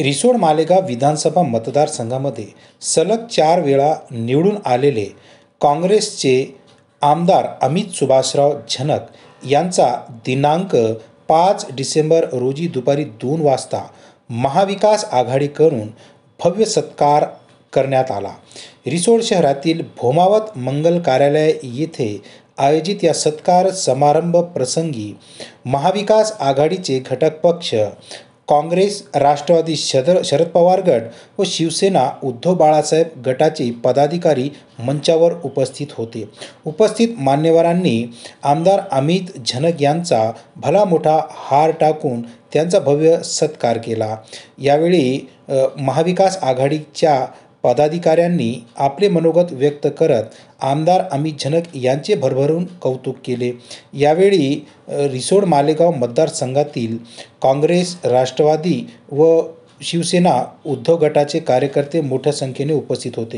रिसोड मालेगाव विधानसभा मतदारसंघामध्ये सलग 4 वेळा निवडून आलेले काँग्रेसचे आमदार अमित सुभाषराव झनक यांचा दिनांक 5 डिसेंबर रोजी दुपारी 2 वाजता महाविकास आघाडीकडून भव्य सत्कार करण्यात आला। रिसोड शहरातील भोमावत मंगल कार्यालय येथे आयोजित या सत्कार समारंभ प्रसंगी महाविकास आघाडीचे घटक पक्ष काँग्रेस, राष्ट्रवादी शरद पवार गट व शिवसेना उद्धव बाळासाहेब गटाचे पदाधिकारी मंचावर उपस्थित होते। उपस्थित मान्यवरांनी आमदार अमित झनक यांचा भला मोठा हार टाकून त्यांचा भव्य सत्कार केला। यावेळी महाविकास आघाडीच्या पदाधिकाऱ्यांनी आपले मनोगत व्यक्त करत आमदार अमित झनक यांचे भरभरून कौतुक केले। यावेळी रिसोड मालेगाव मतदारसंघातील काँग्रेस, राष्ट्रवादी व शिवसेना उद्धव गटाचे कार्यकर्ते मोठ्या संख्येने उपस्थित होते।